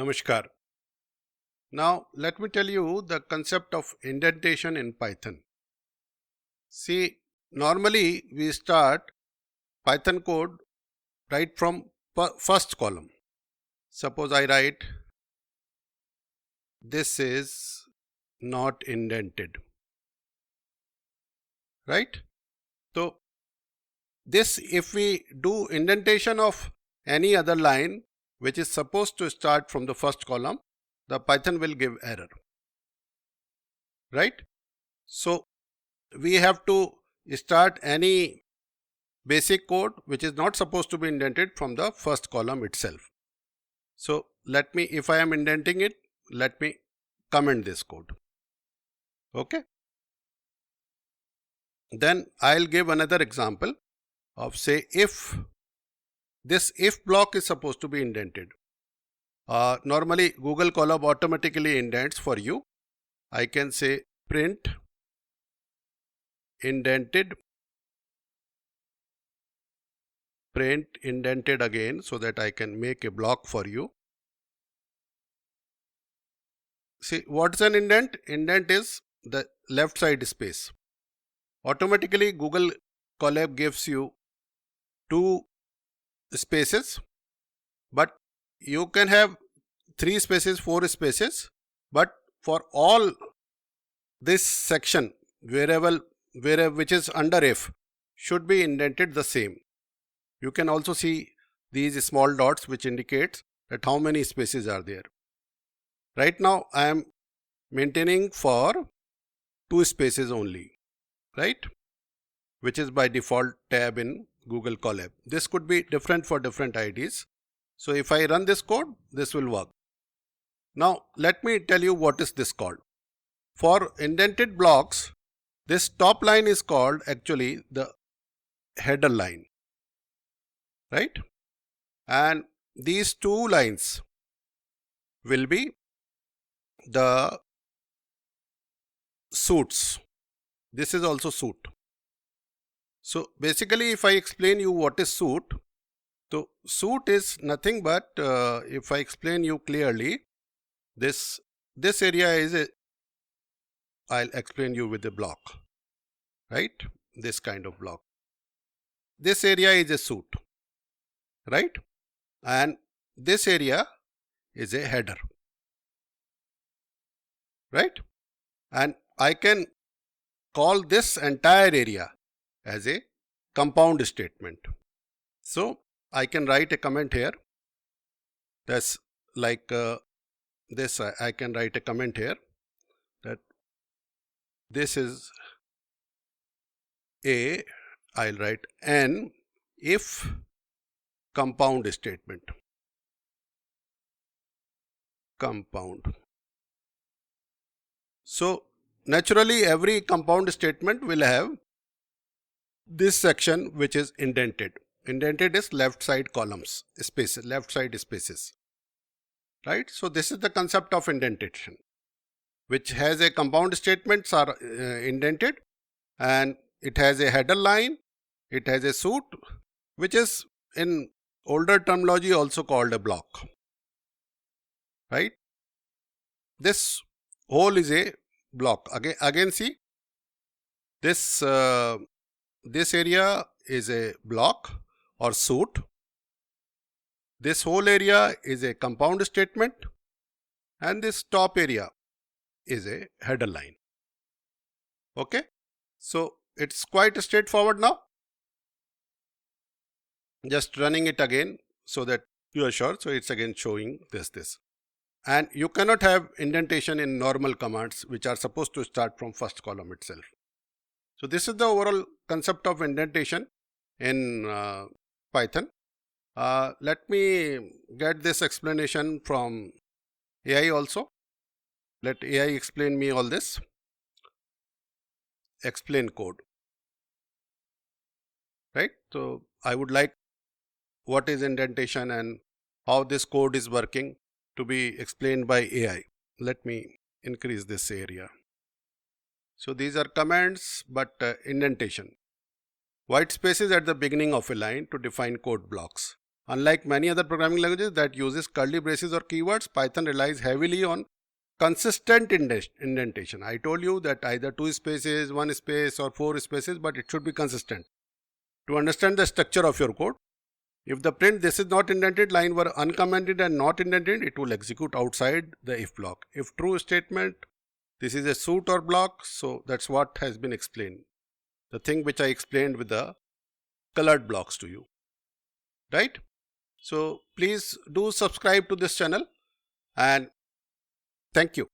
Namaskar. Now let me tell you the concept of indentation in Python. See, normally we start Python code right from first column. Suppose I write this is not indented, right? So this, if we do indentation of any other line which is supposed to start from the first column, the Python will give error, right? So we have to start any basic code which is not supposed to be indented from the first column itself. So let me, if I am indenting it, let me comment this code. Okay. Then I'll give another example of, say, if this if block is supposed to be indented. Normally Google Colab automatically indents for you. I can say print indented, print indented again, so that I can make a block for you. See, what's an indent? Indent is the left side space. Automatically Google Colab gives you 2 spaces, but you can have 3 spaces, 4 spaces, but for all this section, wherever which is under if, should be indented the same. You can also see these small dots which indicates that how many spaces are there. Right now I am maintaining for 2 spaces only, right? Which is by default tab in Google Colab. This could be different for different IDs. So if I run this code, this will work. Now let me tell you what is this called. For indented blocks, this top line is called actually the header line, right? And these 2 lines will be the suits. This is also suit. So basically, if I explain you what is suit, so suit is nothing but, if I explain you clearly, this area is a, I'll explain you with a block, right? This kind of block. This area is a suit, right? And this area is a header, right? And I can call this entire area as a compound statement. So I can write a comment here. That's like this. I can write a comment here that this is a, I'll write n if compound statement. Compound. So naturally every compound statement will have this section which is indented. Indented is left side columns, spaces, left side spaces, right? So this is the concept of indentation, which has a compound statements are indented, and it has a header line, it has a suit, which is in older terminology also called a block, right? This whole is a block. Again see, this this area is a block or suit. This whole area is a compound statement, and this top area is a header line. Okay, so it's quite straightforward now. Just running it again so that you are sure. So it's again showing this. And you cannot have indentation in normal commands which are supposed to start from first column itself. So this is the overall concept of indentation in Python. Let me get this explanation from AI also. Let AI explain me all this. Explain code, right? So I would like what is indentation and how this code is working to be explained by AI. Let me increase this area. So these are commands, but indentation. White spaces at the beginning of a line to define code blocks. Unlike many other programming languages that uses curly braces or keywords, Python relies heavily on consistent indentation. I told you that either 2 spaces, 1 space or 4 spaces, but it should be consistent. To understand the structure of your code, if the print this is not indented line were uncommented and not indented, it will execute outside the if block. If true statement, this is a suit or block, so that's what has been explained. The thing which I explained with the colored blocks to you, right? So please do subscribe to this channel and thank you.